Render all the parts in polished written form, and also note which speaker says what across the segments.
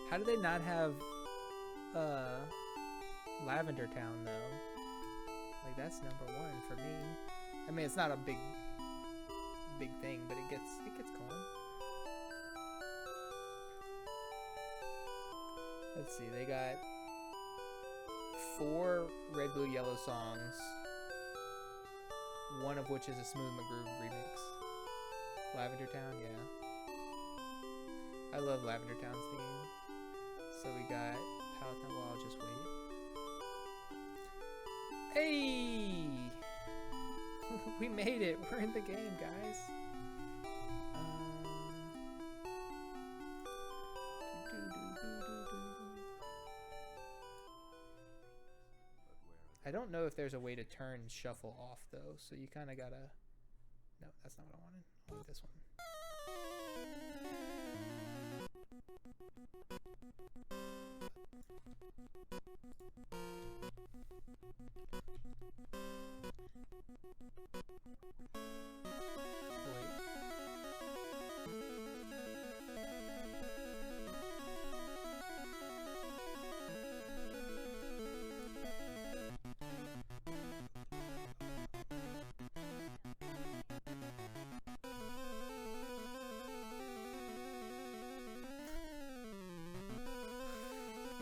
Speaker 1: How do they not have Lavender Town though? Like that's number one for me. I mean, it's not a big thing, but it gets going. Let's see, they got 4 red, blue, yellow songs. One of which is a Smooth McGroove remix. Lavender Town, yeah. I love Lavender Town's theme. So we got Paladin. Well, I'll just wait. Hey! We made it. We're in the game, guys. I don't know if there's a way to turn shuffle off though, so you kind of gotta. No, that's not what I wanted. I want this one.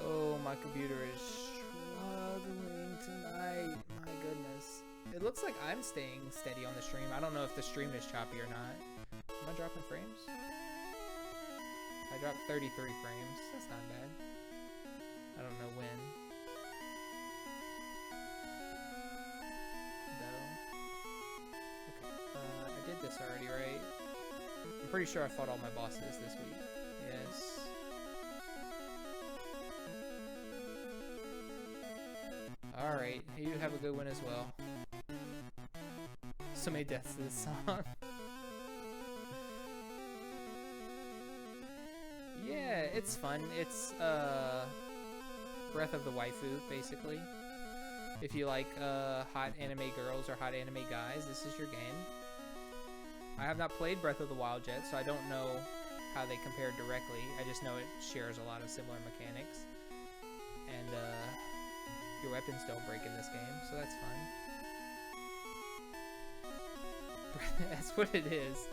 Speaker 1: Oh, my computer is struggling tonight. My goodness. It looks like I'm staying steady on the stream. I don't know if the stream is choppy or not. Am I dropping frames? I dropped 33 frames. That's not bad. I don't know when. Though. Okay. I did this already, right? I'm pretty sure I fought all my bosses this week. Yes. Alright, you have a good one as well. So many deaths to this song. Yeah, it's fun. It's Breath of the Waifu, basically. If you like hot anime girls or hot anime guys, this is your game. I have not played Breath of the Wild yet, so I don't know how they compare directly. I just know it shares a lot of similar mechanics. And your weapons don't break in this game, so that's fun. That's what it is.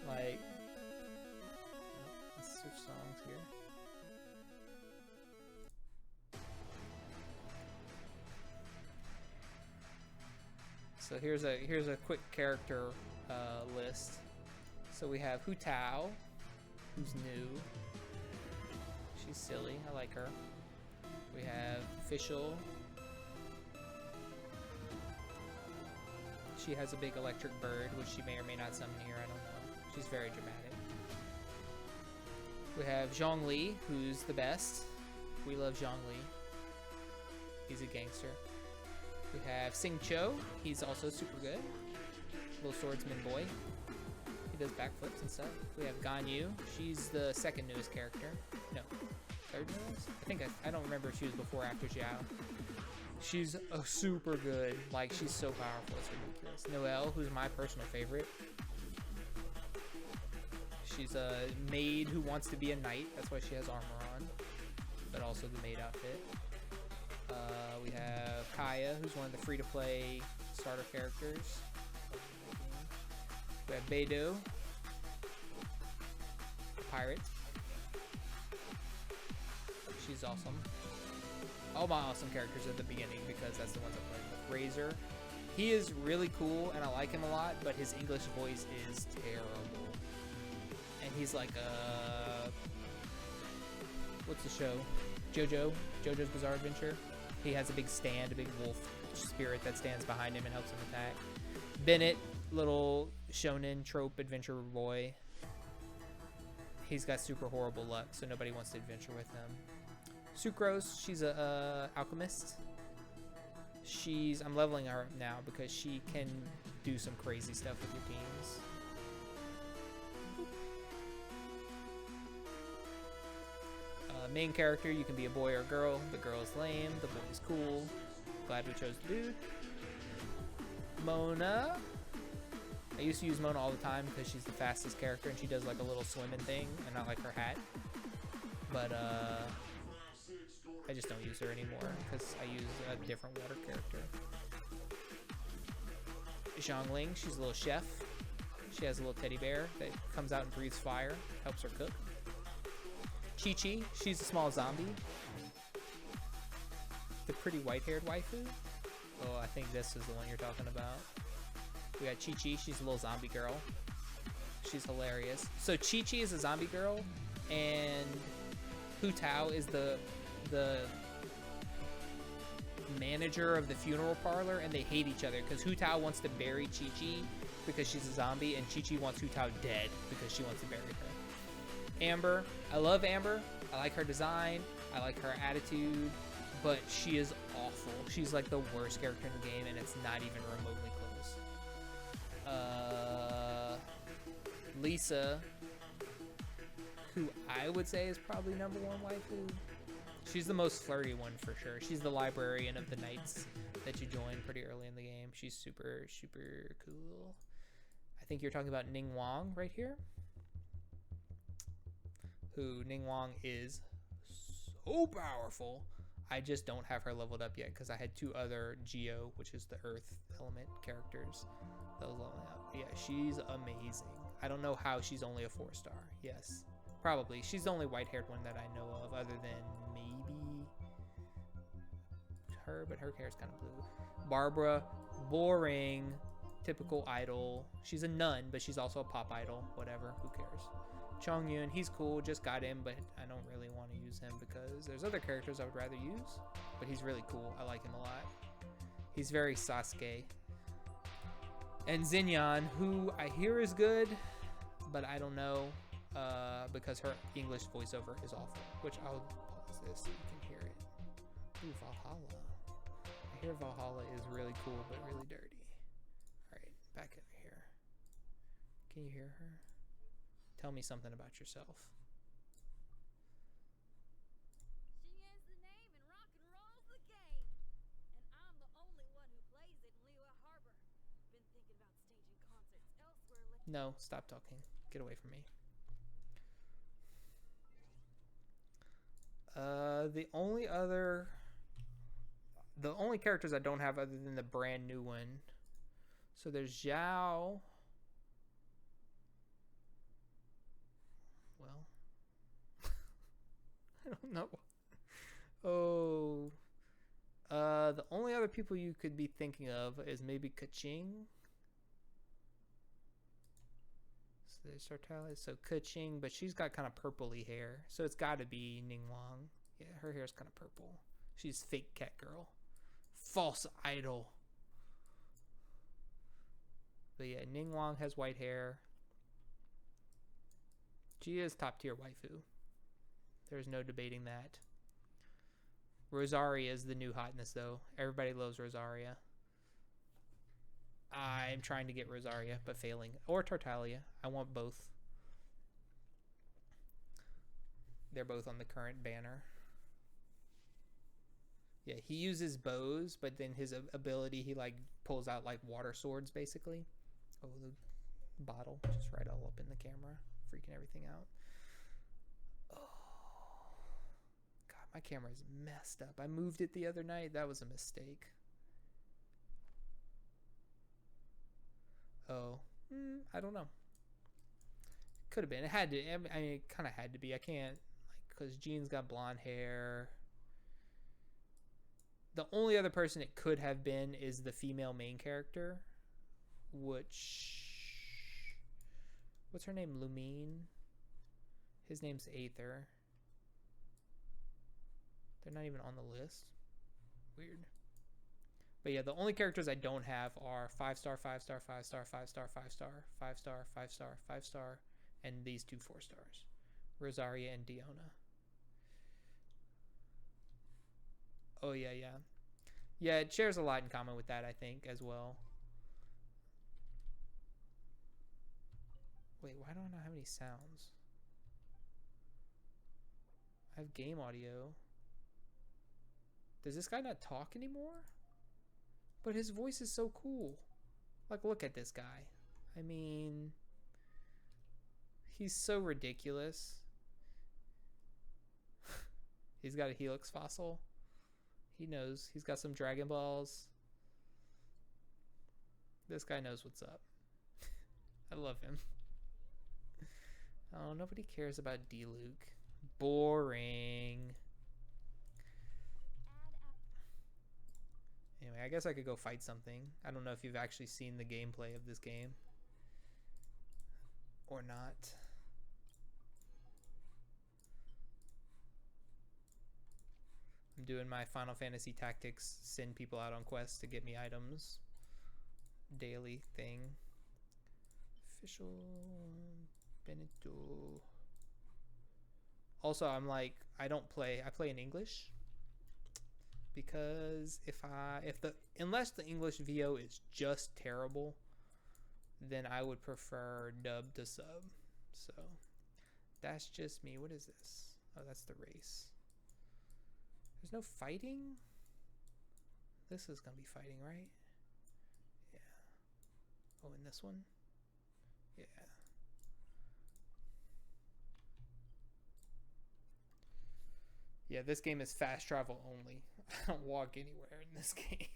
Speaker 1: Like, let's switch songs here. So here's a quick character list. So we have Hu Tao, who's new. She's silly. I like her. We have Fischl. She has a big electric bird, which she may or may not summon here. I don't know. She's very dramatic. We have Zhongli, who's the best. We love Zhongli. He's a gangster. We have Sing Cho. He's also super good. Little swordsman boy. He does backflips and stuff. We have Ganyu. She's the second newest character. No, third newest? I don't remember if she was before or after Xiao. She's super good. Like, she's so powerful. It's ridiculous. Noelle, who's my personal favorite. She's a maid who wants to be a knight. That's why she has armor on. But also the maid outfit. We have Kaya, who's one of the free-to-play starter characters. We have Beidou, pirate. She's awesome. All my awesome characters at the beginning because that's the ones I played with. Razor. He is really cool and I like him a lot, but his English voice is terrible. And he's like what's the show? JoJo's Bizarre Adventure. He has a big stand, a big wolf spirit that stands behind him and helps him attack. Bennett, little shonen trope adventure boy. He's got super horrible luck, so nobody wants to adventure with him. Sucrose, she's a alchemist. I'm leveling her up now because she can do some crazy stuff with your teams. Main character, you can be a boy or a girl. The girl's lame, the boy's cool. Glad we chose the dude. Mona, I used to use Mona all the time because she's the fastest character and she does like a little swimming thing, and I like her hat. But I just don't use her anymore because I use a different water character. Zhongling, she's a little chef. She has a little teddy bear that comes out and breathes fire, helps her cook. Chi-Chi, she's a small zombie. The pretty white-haired waifu. Oh, I think this is the one you're talking about. We got Chi-Chi, she's a little zombie girl. She's hilarious. So Chi-Chi is a zombie girl, and Hu Tao is the manager of the funeral parlor, and they hate each other because Hu Tao wants to bury Chi-Chi because she's a zombie, and Chi-Chi wants Hu Tao dead because she wants to bury her. Amber, I love Amber. I like her design. I like her attitude, but she is awful. She's like the worst character in the game, and it's not even remotely close. Lisa, who I would say is probably #1 waifu. She's the most flirty one for sure. She's the librarian of the knights that you join pretty early in the game. She's super, super cool. I think you're talking about Ning Wang right here. Who Ning Wang is so powerful. I just don't have her leveled up yet because I had 2 other Geo, which is the Earth element characters, that was leveling up. Yeah, she's amazing. I don't know how she's only a 4-star. Yes, probably. She's the only white-haired one that I know of, other than maybe her, but her hair's kind of blue. Barbara, boring, typical idol. She's a nun, but she's also a pop idol. Whatever, who cares? Chongyun, he's cool, just got him, but I don't really want to use him because there's other characters I would rather use, but he's really cool. I like him a lot. He's very Sasuke. And Xinyan, who I hear is good, but I don't know because her English voiceover is awful, which I'll pause this so you can hear it. Ooh, Valhalla. I hear Valhalla is really cool, but really dirty. All right, back over here. Can you hear her? Tell me something about yourself.
Speaker 2: She is the name and rock and roll's the game. And I'm the only one who plays it in Liyue Harbor. Been thinking about staging concerts elsewhere.
Speaker 1: No, stop talking. Get away from me. The only characters I don't have other than the brand new one. So there's Zhao. Well, I don't know. Oh, the only other people you could be thinking of is maybe Kaching. So there's Sartali. So Kaching, but she's got kind of purpley hair, so it's got to be Ning Wang. Yeah, her hair's kind of purple. She's fake cat girl, false idol. But yeah, Ning Wang has white hair. She is top tier waifu. There's no debating that. Rosaria is the new hotness, though. Everybody loves Rosaria. I'm trying to get Rosaria, but failing. Or Tartaglia. I want both. They're both on the current banner. Yeah, he uses bows, but then his ability, he like pulls out like water swords, basically. Oh, the bottle just right all up in the camera, freaking everything out. Oh, God, my camera is messed up. I moved it the other night. That was a mistake. Oh, I don't know. Could have been. It had to. I mean, it kind of had to be. I can't, like, because Jean's got blonde hair. The only other person it could have been is the female main character, which, what's her name? Lumine. His name's Aether. They're not even on the list. Weird. But yeah, the only characters I don't have are 5-star, 5-star, 5-star, 5-star, 5-star, 5-star, 5-star, 5-star, and these 2 4-stars, Rosaria and Diona. Oh yeah, yeah. Yeah, it shares a lot in common with that, I think, as well. Wait, why do I not have any sounds? I have game audio. Does this guy not talk anymore? But his voice is so cool. Like, look at this guy. I mean, he's so ridiculous. He's got a Helix fossil. He knows. He's got some Dragon Balls. This guy knows what's up. I love him. Oh, nobody cares about D-Luke. Boring. Anyway, I guess I could go fight something. I don't know if you've actually seen the gameplay of this game or not. I'm doing my Final Fantasy Tactics, send people out on quests to get me items. Daily thing. Official Benito. Also, I'm like, I play in English. Because unless the English VO is just terrible, then I would prefer dub to sub. So that's just me. What is this? Oh, that's the race. There's no fighting? This is gonna be fighting, right? Yeah. Oh, in this one? Yeah. Yeah, this game is fast travel only. I don't walk anywhere in this game.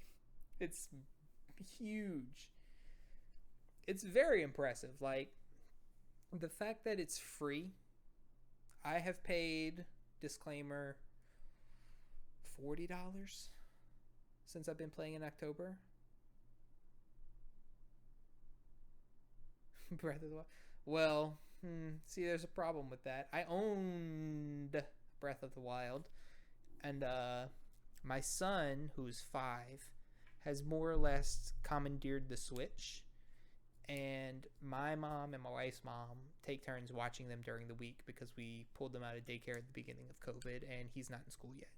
Speaker 1: It's huge. It's very impressive. Like, the fact that it's free. I have paid, disclaimer, $40 since I've been playing in October. Breath of the Wild. Well, see, there's a problem with that. I owned Breath of the Wild, and my son, who's 5, has more or less commandeered the Switch, and my mom and my wife's mom take turns watching them during the week because we pulled them out of daycare at the beginning of COVID, and he's not in school yet.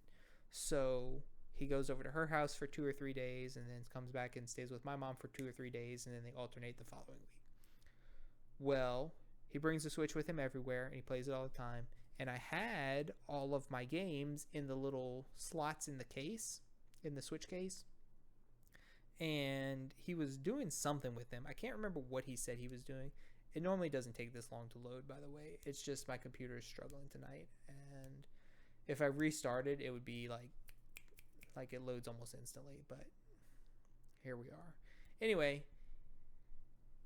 Speaker 1: So he goes over to her house for 2 or 3 days and then comes back and stays with my mom for 2 or 3 days, and then they alternate the following week. Well, he brings the Switch with him everywhere, and he plays it all the time. And I had all of my games in the little slots in the case, in the Switch case. And he was doing something with them. I can't remember what he said he was doing. It normally doesn't take this long to load, by the way. It's just my computer is struggling tonight. And if I restarted, it would be like it loads almost instantly. But here we are. Anyway,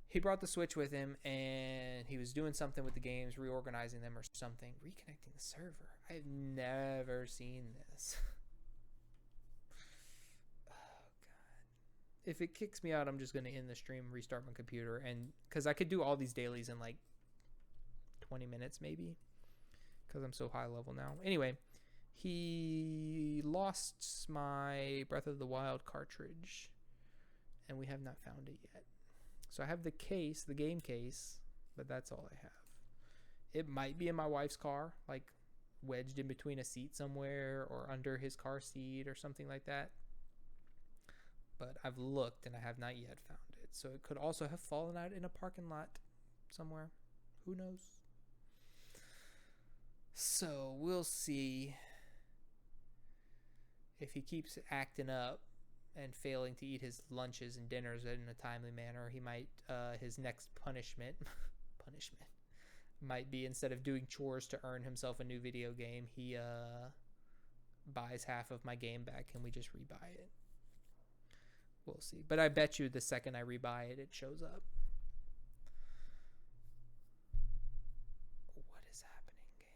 Speaker 1: he brought the Switch with him, and he was doing something with the games, reorganizing them or something. Reconnecting the server. I've never seen this. Oh, God. If it kicks me out, I'm just going to end the stream, restart my computer, and because I could do all these dailies in like 20 minutes maybe, because I'm so high level now. Anyway, he lost my Breath of the Wild cartridge, and we have not found it yet. So I have the case, the game case, but that's all I have. It might be in my wife's car, like wedged in between a seat somewhere or under his car seat or something like that. But I've looked and I have not yet found it. So it could also have fallen out in a parking lot somewhere. Who knows? So we'll see if he keeps acting up and failing to eat his lunches and dinners in a timely manner. He might, his next punishment might be, instead of doing chores to earn himself a new video game, he buys half of my game back and we just rebuy it. We'll see. But I bet you the second I rebuy it, it shows up. What is happening, game?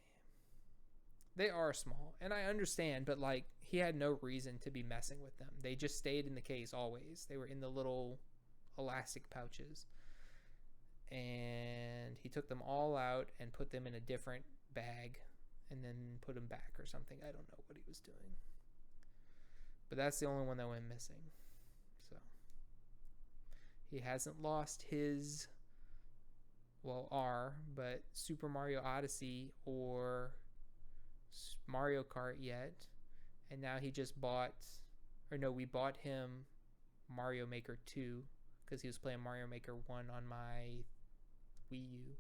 Speaker 1: They are small, and I understand, but like, he had no reason to be messing with them. They just stayed in the case always. They were in the little elastic pouches. And he took them all out and put them in a different bag and then put them back or something. I don't know what he was doing. But that's the only one that went missing. So he hasn't lost his, well, but Super Mario Odyssey or Mario Kart yet. And now he just bought, or no, we bought him Mario Maker 2 because he was playing Mario Maker 1 on my Wii U.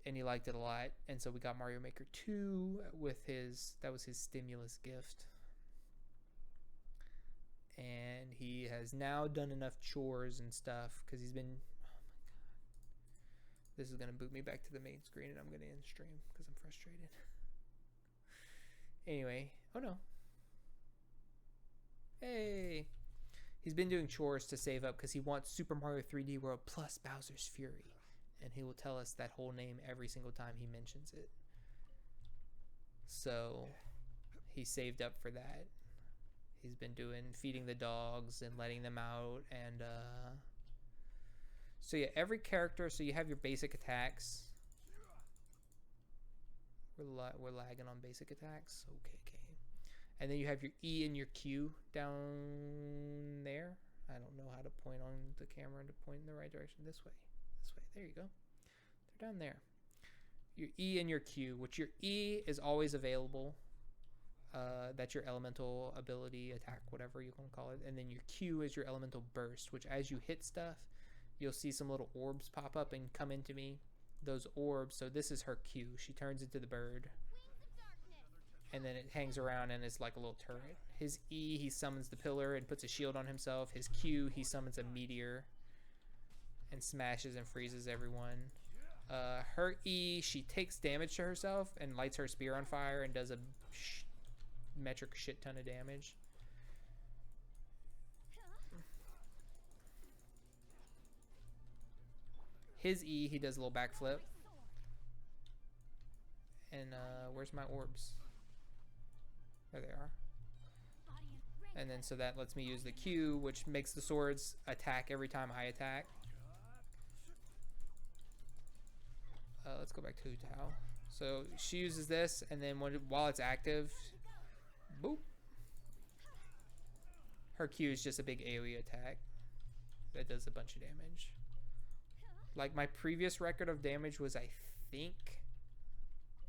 Speaker 1: And he liked it a lot. And so we got Mario Maker 2 with that was his stimulus gift. and he has now done enough chores and stuff because he's been. Oh my god! This is gonna boot me back to the main screen, and I'm gonna end stream because I'm frustrated. Anyway, oh no. Hey, he's been doing chores to save up because he wants Super Mario 3D World plus Bowser's Fury, and he will tell us that whole name every single time he mentions it. So he saved up for that. He's been doing feeding the dogs and letting them out, and so yeah, every character. So you have your basic attacks. We're lagging on basic attacks. Okay. And then you have your E and your Q down there. I don't know how to point on the camera to point in the right direction. This way. There you go. They're down there. Your E and your Q, which your E is always available. That's your elemental ability, attack, whatever you want to call it. And then your Q is your elemental burst, which as you hit stuff, you'll see some little orbs pop up and come into me. Those orbs, so this is her Q. She turns into the bird. And then it hangs around and is like a little turret. His E, he summons the pillar and puts a shield on himself. His Q, he summons a meteor and smashes and freezes everyone. Her E, she takes damage to herself and lights her spear on fire and does a metric shit ton of damage. His E, he does a little backflip. And where's my orbs? There they are. And then so that lets me use the Q, which makes the swords attack every time I attack. Let's go back to Hu Tao. So she uses this, and then while it's active, boop. Her Q is just a big AoE attack that does a bunch of damage. Like my previous record of damage was, I think,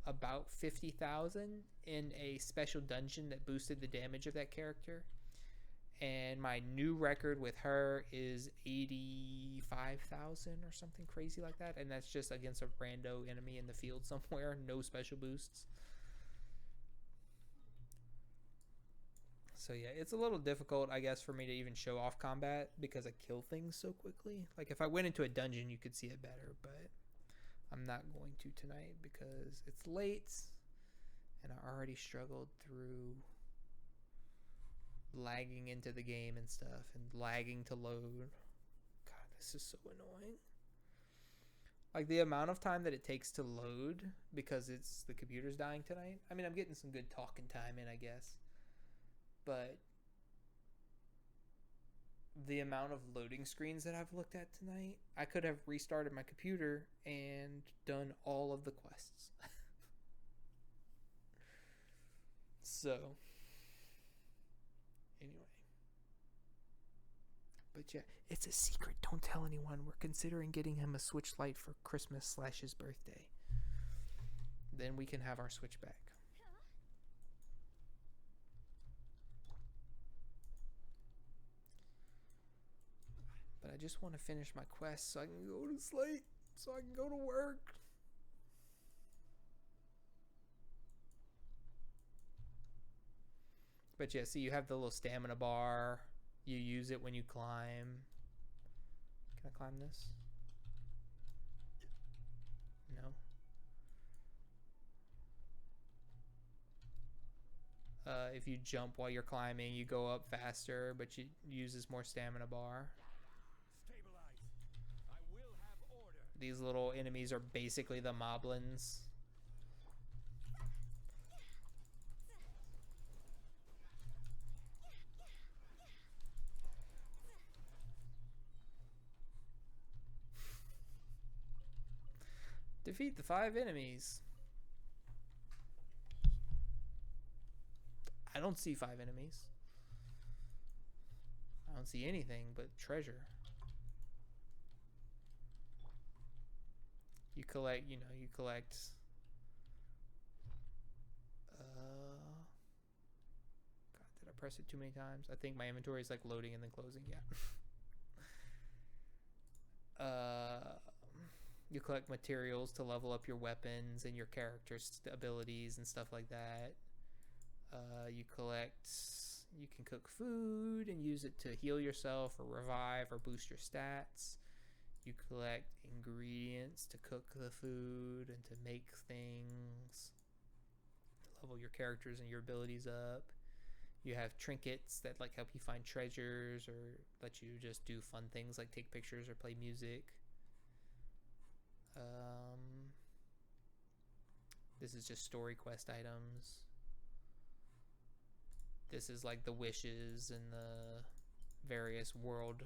Speaker 1: about 50,000 in a special dungeon that boosted the damage of that character. And my new record with her is 85,000 or something crazy like that. And that's just against a rando enemy in the field somewhere. No special boosts. So yeah, it's a little difficult, I guess, for me to even show off combat because I kill things so quickly. Like if I went into a dungeon, you could see it better, but I'm not going to tonight because it's late and I already struggled through lagging into the game and stuff and lagging to load. God, this is so annoying. Like the amount of time that it takes to load because the computer's dying tonight. I mean, I'm getting some good talking time in, I guess. But the amount of loading screens that I've looked at tonight, I could have restarted my computer and done all of the quests. So, anyway. But yeah, it's a secret. Don't tell anyone. We're considering getting him a Switch Lite for Christmas / his birthday. Then we can have our Switch back. But I just want to finish my quest so I can go to sleep, so I can go to work. But yeah, see, you have the little stamina bar. You use it when you climb. Can I climb this? No. If you jump while you're climbing, you go up faster, but it uses more stamina bar. These little enemies are basically the moblins. Defeat the 5 enemies. I don't see 5 enemies. I don't see anything but treasure. You collect, you collect God, did I press it too many times? I think my inventory is like loading and then closing. Yeah. You collect materials to level up your weapons and your character's abilities and stuff like that. You collect, You can cook food and use it to heal yourself or revive or boost your stats. You collect ingredients to cook the food and to make things, to level your characters and your abilities up. You have trinkets that like help you find treasures or let you just do fun things like take pictures or play music. This is just story quest items. This is like the wishes and the various world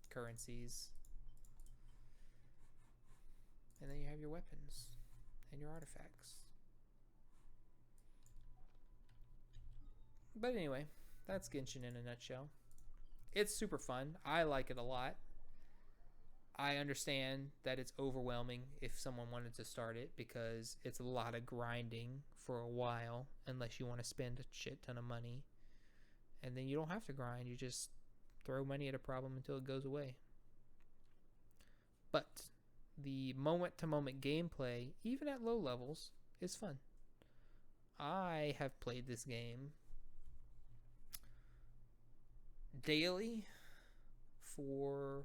Speaker 1: currencies. And then you have your weapons and your artifacts. But anyway, that's Genshin in a nutshell. It's super fun. I like it a lot. I understand that it's overwhelming if someone wanted to start it because it's a lot of grinding for a while unless you want to spend a shit ton of money. And then you don't have to grind. You just throw money at a problem until it goes away. But the moment-to-moment gameplay, even at low levels, is fun. I have played this game daily for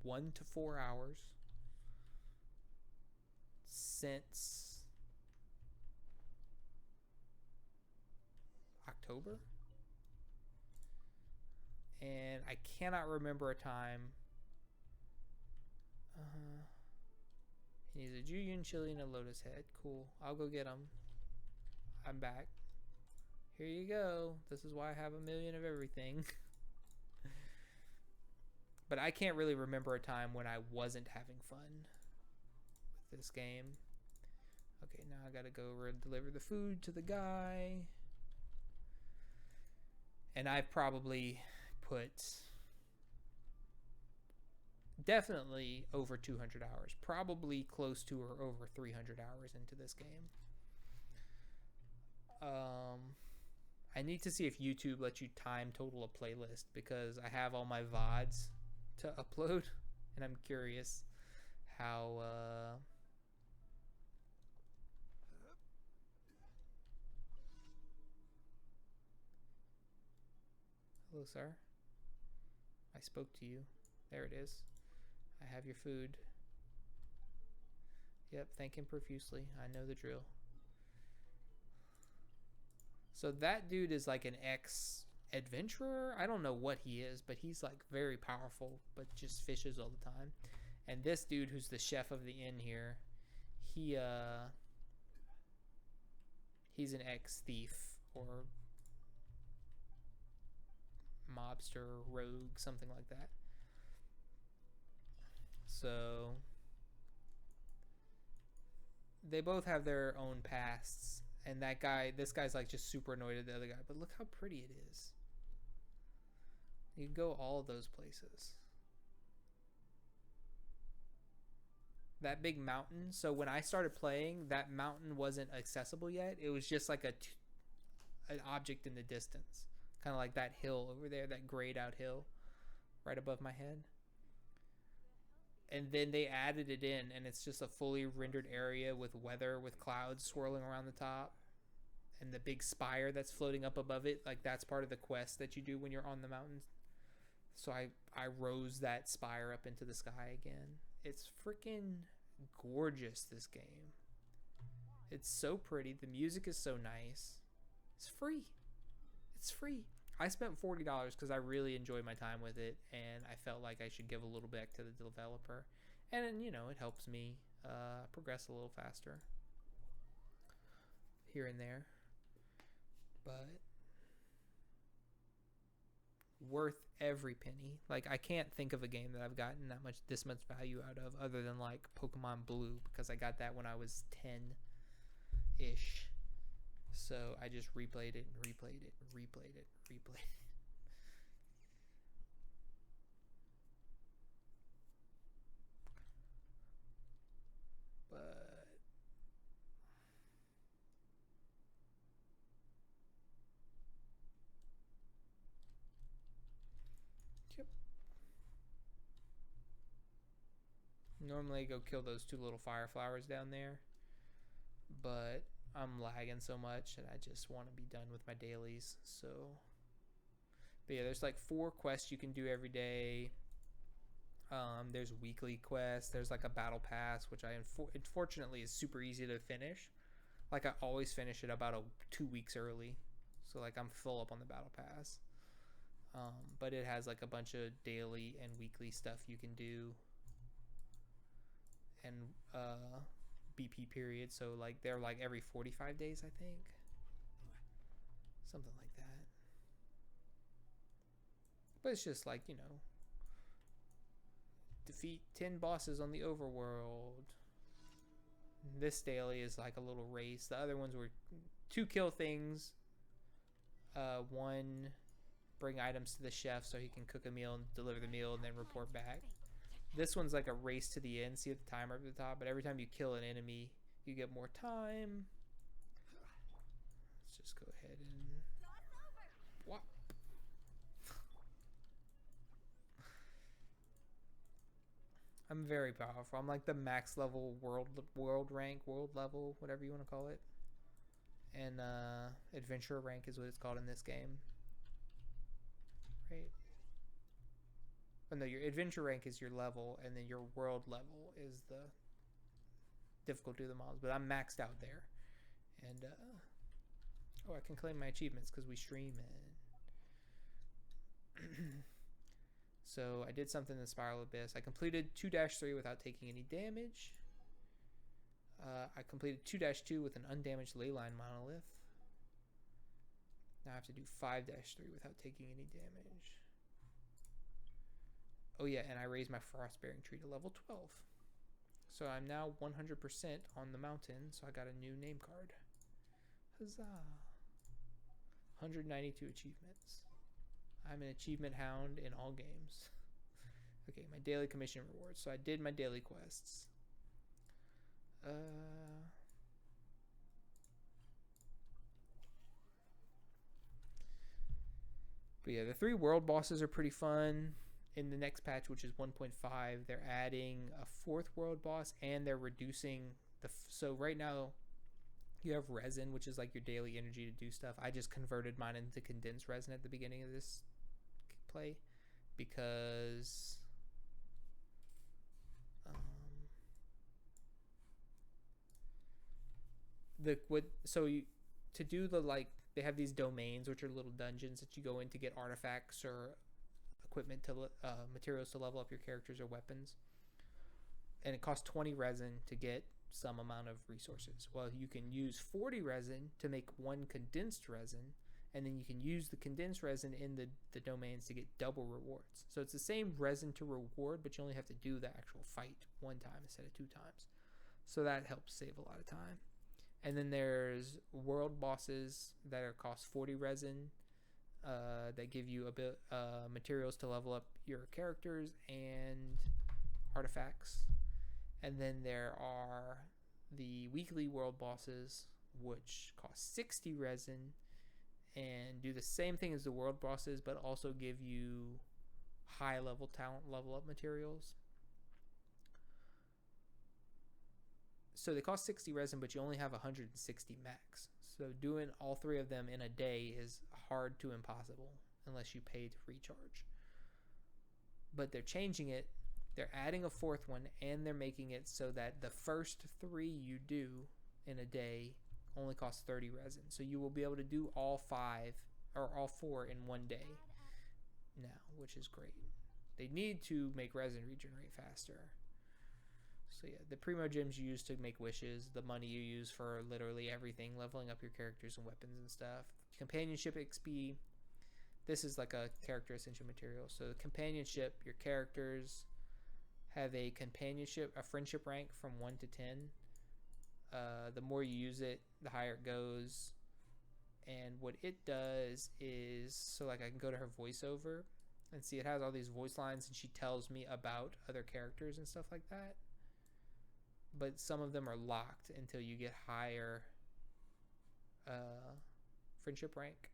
Speaker 1: 1 to 4 hours since October, and I cannot remember a time. He needs a Julian chili and a lotus head. Cool. I'll go get them. I'm back. Here you go. This is why I have a million of everything. But I can't really remember a time when I wasn't having fun with this game. Okay, now I gotta go deliver the food to the guy. And I've probably put definitely over 200 hours. Probably close to or over 300 hours into this game. I need to see if YouTube lets you time total a playlist because I have all my VODs to upload, and I'm curious how hello, sir. I spoke to you. There it is. I have your food. Yep, thank him profusely. I know the drill. So that dude is like an ex-adventurer. I don't know what he is, but he's like very powerful, but just fishes all the time. And this dude who's the chef of the inn here, he's an ex-thief or mobster, rogue, something like that. So they both have their own pasts. And this guy's like just super annoyed at the other guy. But look how pretty it is. You can go all of those places. That big mountain. So when I started playing, that mountain wasn't accessible yet. It was just like an object in the distance. Kind of like that hill over there, that grayed out hill right above my head. And then they added it in, and it's just a fully rendered area with weather, with clouds swirling around the top, and the big spire that's floating up above it. Like, that's part of the quest that you do when you're on the mountain. So I rose that spire up into the sky again. It's freaking gorgeous, this game. It's so pretty. The music is so nice. It's free. It's free. I spent $40 because I really enjoyed my time with it, and I felt like I should give a little back to the developer. And, you know, it helps me progress a little faster here and there. But worth every penny. Like, I can't think of a game that I've gotten this much value out of other than, like, Pokemon Blue, because I got that when I was 10-ish. So I just replayed it and replayed it and replayed it and replayed it. But yep. Normally I go kill those two little fire flowers down there. But I'm lagging so much and I just want to be done with my dailies. So, but yeah, there's like 4 quests you can do every day. There's weekly quests. There's like a battle pass, which unfortunately is super easy to finish. Like I always finish it about 2 weeks early, so like I'm full up on the battle pass. But it has like a bunch of daily and weekly stuff you can do, and BP period. So like they're like every 45 days, I think, something like that. But it's just like, you know, defeat 10 bosses on the overworld. This daily is like a little race. The other ones were 2 kill things, 1 bring items to the chef so he can cook a meal and deliver the meal and then report back. This one's like a race to the end. See the timer at the top, but every time you kill an enemy, you get more time. Let's just go ahead and whop. I'm very powerful. I'm like the max level world rank, world level, whatever you want to call it. And adventure rank is what it's called in this game. Right? Oh no, your adventure rank is your level, and then your world level is the difficulty of the models. But I'm maxed out there. And oh, I can claim my achievements because we stream it. So I did something in Spiral Abyss. I completed 2-3 without taking any damage. I completed 2-2 with an undamaged leyline monolith. Now I have to do 5-3 without taking any damage. Oh yeah, and I raised my Frostbearing tree to level 12. So I'm now 100% on the mountain, so I got a new name card. Huzzah! 192 achievements. I'm an achievement hound in all games. Okay, my daily commission rewards. So I did my daily quests. But yeah, the 3 world bosses are pretty fun. In the next patch, which is 1.5, they're adding a 4th world boss, and they're reducing the... So right now, you have resin, which is like your daily energy to do stuff. I just converted mine into condensed resin at the beginning of this play because to do the, like, they have these domains, which are little dungeons that you go in to get artifacts or equipment to materials to level up your characters or weapons, and it costs 20 resin to get some amount of resources. Well, you can use 40 resin to make 1 condensed resin, and then you can use the condensed resin in the domains to get double rewards. So it's the same resin to reward, but you only have to do the actual fight 1 time instead of 2 times. So that helps save a lot of time. And then there's world bosses that cost 40 resin, that give you a bit materials to level up your characters and artifacts. And then there are the weekly world bosses, which cost 60 resin and do the same thing as the world bosses, but also give you high level talent level up materials. So they cost 60 resin, but you only have 160 max. So doing all 3 of them in a day is hard to impossible unless you pay to recharge. But they're changing it. They're adding a 4th one, and they're making it so that the first 3 you do in a day only cost 30 resin. So you will be able to do all 5 or all 4 in 1 day now, which is great. They need to make resin regenerate faster. So yeah, the primo gems you use to make wishes, the money you use for literally everything, leveling up your characters and weapons and stuff. Companionship Xp, this is like a character essential material. So the companionship, your characters have a friendship rank from 1 to 10. The more you use it, the higher it goes. And what it does is, so like I can go to her voiceover and see it has all these voice lines, and she tells me about other characters and stuff like that. But some of them are locked until you get higher friendship rank.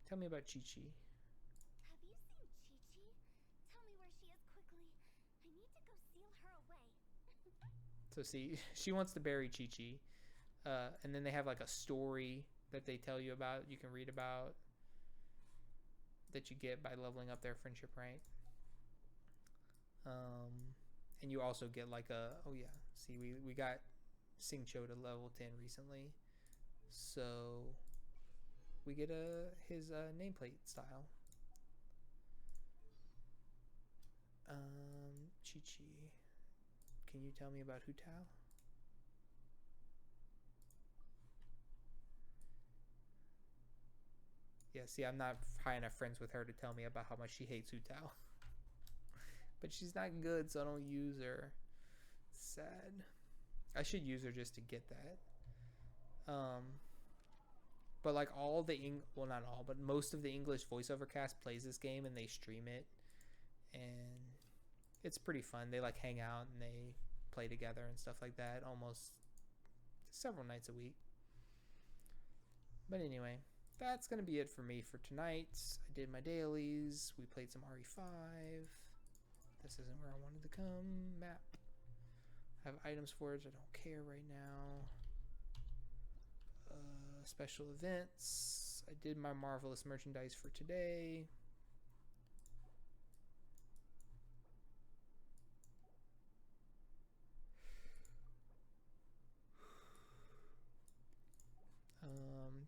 Speaker 1: Tell me about Chi-Chi.
Speaker 2: Have you seen Chi-Chi? Tell me where she is quickly. I need to go seal her away.
Speaker 1: So see, she wants to bury Chi-Chi. And then they have like a story that they tell you about, you can read about, that you get by leveling up their friendship rank. And you also get like we got Sing Cho to level 10 recently, so we get his nameplate style. Chi Chi, can you tell me about Hu Tao? Yeah, see, I'm not high enough friends with her to tell me about how much she hates Hu Tao. But she's not good, so I don't use her. Sad. I should use her just to get that. But like well, not all, but most of the English voiceover cast plays this game and they stream it, and it's pretty fun. They like hang out and they play together and stuff like that, almost several nights a week. But anyway, that's gonna be it for me for tonight. I did my dailies. We played some RE5. This isn't where I wanted to come. Map. I have items for it. I don't care right now. Special events. I did my marvelous merchandise for today.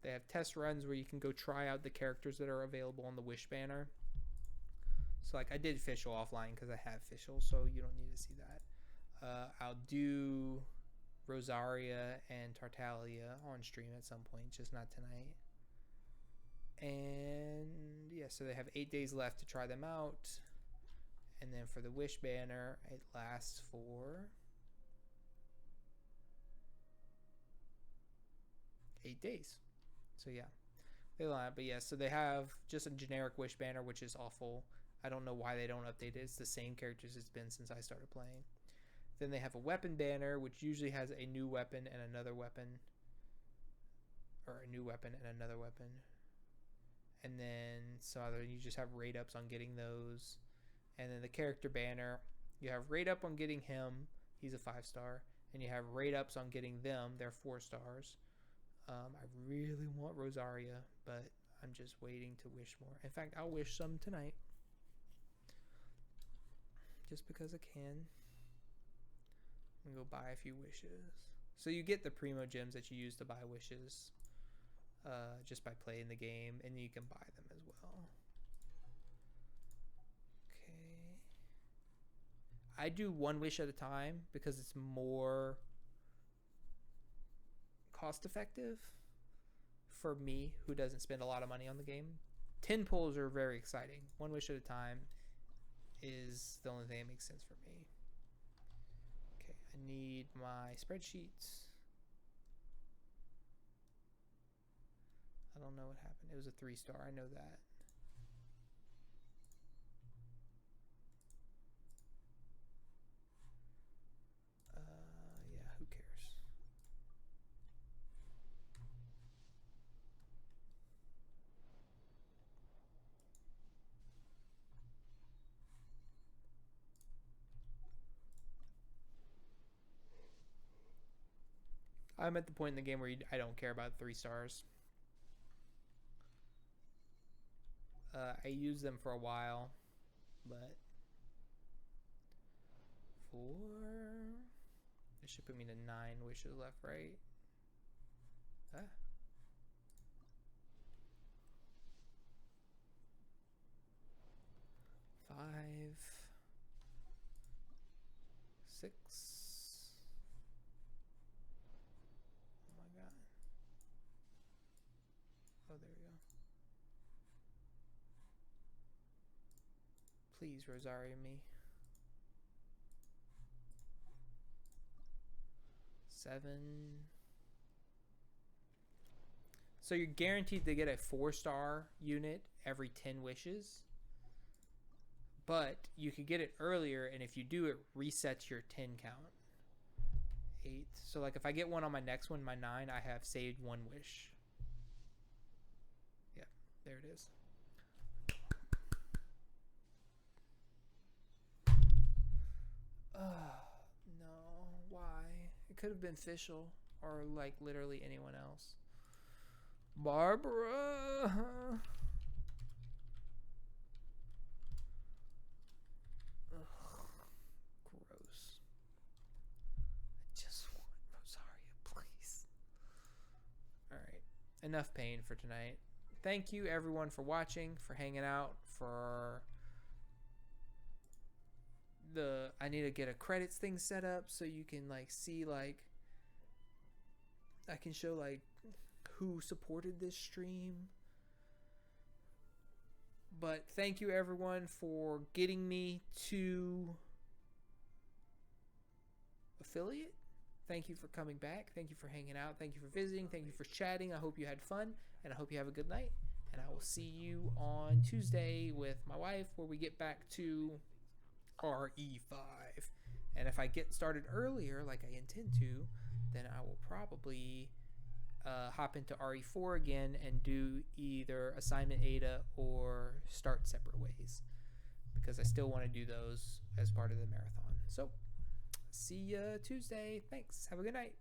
Speaker 1: They have test runs where you can go try out the characters that are available on the Wish banner. So like I did Fischl offline because I have Fischl, so you don't need to see that. I'll do Rosaria and Tartaglia on stream at some point, just not tonight. And yeah, so they have 8 days left to try them out. And then for the Wish banner, it lasts for 8 days. So yeah, they lie. But yeah, so they have just a generic Wish banner, which is awful. I don't know why they don't update it. It's the same characters it's been since I started playing. Then they have a weapon banner, which usually has a new weapon and another weapon. Or a new weapon and another weapon. And then so either you just have rate ups on getting those. And then the character banner, you have rate up on getting him. He's a 5-star. And you have rate ups on getting them. They're 4 stars. I really want Rosaria, but I'm just waiting to wish more. In fact, I'll wish some tonight. Just because I can. I'm going to go buy a few wishes. So you get the Primo gems that you use to buy wishes. Just by playing the game. And you can buy them as well. Okay. I do one wish at a time because it's more cost effective for me, who doesn't spend a lot of money on the game. 10 pulls are very exciting. One wish at a time is the only thing that makes sense for me. Okay, I need my spreadsheets. I don't know what happened. It was a 3-star, I know that. Yeah, who cares? I'm at the point in the game where I don't care about 3 stars. I used them for a while, but it should put me to 9 wishes left, right? Ah. 5, 6. Oh my god. Oh, there we go. Please, Rosaria me. 7. So you're guaranteed to get a 4-star unit every 10 wishes. But you could get it earlier, and if you do, it resets your 10 count. 8. So like if I get one on my next one, my 9, I have saved 1 wish. Yep, there it is. No, why? It could have been Fischl. or like literally anyone else. Barbara. Ugh, gross. I just want Rosaria, please. Alright. Enough pain for tonight. Thank you everyone for watching, for hanging out, for the I need to get a credits thing set up so you can like see like I can show like who supported this stream. But thank you everyone for getting me to affiliate. Thank you for coming back. Thank you for hanging out. Thank you for visiting. Thank you for chatting. I hope you had fun and I hope you have a good night. And I will see you on Tuesday with my wife where we get back to RE5. And if I get started earlier like I intend to, then I will probably hop into RE4 again and do either Assignment Ada or Start Separate Ways because I still want to do those as part of the marathon. So, see ya Tuesday. Thanks. Have a good night.